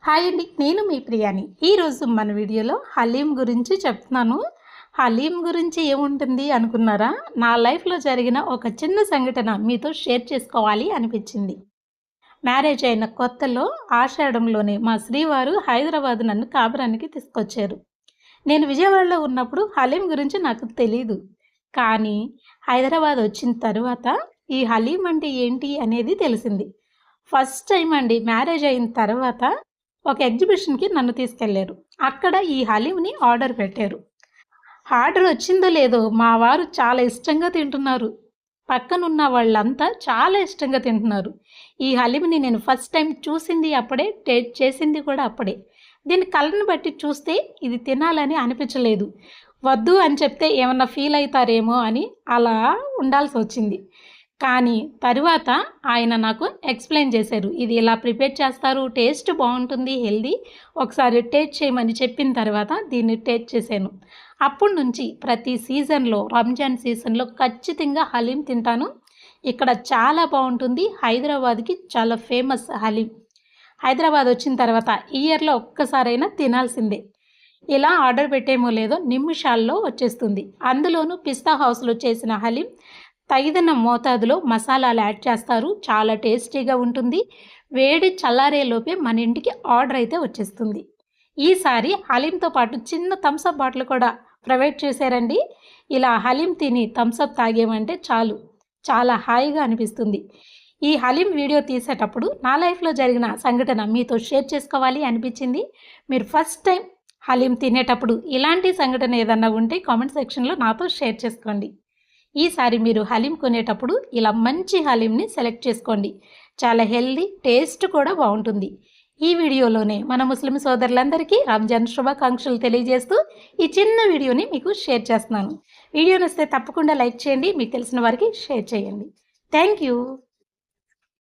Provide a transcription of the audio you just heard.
Hi అండి, నేను మీ ప్రియాని. ఈరోజు మన వీడియోలో హలీం గురించి చెప్తున్నాను. హలీం గురించి ఏముంటుంది అనుకున్నారా? నా లైఫ్లో జరిగిన ఒక చిన్న సంఘటన మీతో షేర్ చేసుకోవాలి అనిపించింది. మ్యారేజ్ అయిన కొత్తలో ఆషాఢంలోనే మా శ్రీవారు హైదరాబాద్ నన్ను కాపురానికి తీసుకొచ్చారు. నేను విజయవాడలో ఉన్నప్పుడు హలీం గురించి నాకు తెలీదు. కానీ హైదరాబాద్ వచ్చిన తర్వాత ఈ హలీం అంటే ఏంటి అనేది తెలిసింది. ఫస్ట్ టైం అండి, మ్యారేజ్ అయిన తర్వాత ఒక ఎగ్జిబిషన్కి నన్ను తీసుకెళ్లారు. అక్కడ ఈ హలీంని ఆర్డర్ పెట్టారు. ఆర్డర్ వచ్చిందో లేదో మా వారు చాలా ఇష్టంగా తింటున్నారు. పక్కనున్న వాళ్ళంతా చాలా ఇష్టంగా తింటున్నారు. ఈ హలీంని నేను ఫస్ట్ టైం చూసింది అప్పుడే, టేస్ట్ చేసింది కూడా అప్పుడే. దీని కలర్ని బట్టి చూస్తే ఇది తినాలని అనిపించలేదు. వద్దు అని చెప్తే ఏమన్నా ఫీల్ అవుతారేమో అని అలా ఉండాల్సి వచ్చింది. కానీ తరువాత ఆయన నాకు ఎక్స్ప్లెయిన్ చేశారు. ఇది ఇలా ప్రిపేర్ చేస్తారు, టేస్ట్ బాగుంటుంది, హెల్దీ, ఒకసారి టేస్ట్ చేయమని చెప్పిన తర్వాత దీన్ని టేస్ట్ చేశాను. అప్పటి నుంచి ప్రతి సీజన్లో, రంజాన్ సీజన్లో ఖచ్చితంగా హలీం తింటాను. ఇక్కడ చాలా బాగుంటుంది. హైదరాబాద్కి చాలా ఫేమస్ హలీం. హైదరాబాద్ వచ్చిన తర్వాత ఇయర్లో ఒక్కసారైనా తినాల్సిందే. ఇలా ఆర్డర్ పెట్టేమో లేదో నిమిషాల్లో వచ్చేస్తుంది. అందులోనూ పిస్తా హౌస్లో చేసిన హలీం తగిన మోతాదులో మసాలాలు యాడ్ చేస్తారు. చాలా టేస్టీగా ఉంటుంది. వేడి చల్లారేలోపే మన ఇంటికి ఆర్డర్ అయితే వచ్చేస్తుంది. ఈసారి హలీంతో పాటు చిన్న థమ్సప్ బాటిల్ కూడా ప్రొవైడ్ చేశారండి. ఇలా హలీం తిని థమ్సప్ తాగేమంటే చాలు, చాలా హాయిగా అనిపిస్తుంది. ఈ హలీం వీడియో తీసేటప్పుడు నా లైఫ్లో జరిగిన సంఘటన మీతో షేర్ చేసుకోవాలి అనిపించింది. మీరు ఫస్ట్ టైం హలీం తినేటప్పుడు ఇలాంటి సంఘటన ఏదన్నా ఉంటే కామెంట్ సెక్షన్లో నాతో షేర్ చేసుకోండి. ఈసారి మీరు హలీం కొనేటప్పుడు ఇలా మంచి హలీంని సెలెక్ట్ చేసుకోండి. చాలా హెల్దీ, టేస్ట్ కూడా బాగుంటుంది. ఈ వీడియోలోనే మన ముస్లిం సోదరులందరికీ రంజాన్ శుభాకాంక్షలు తెలియజేస్తూ ఈ చిన్న వీడియోని మీకు షేర్ చేస్తున్నాను. వీడియో నచ్చితే తప్పకుండా లైక్ చేయండి, మీకు తెలిసిన వారికి షేర్ చేయండి. Thank you.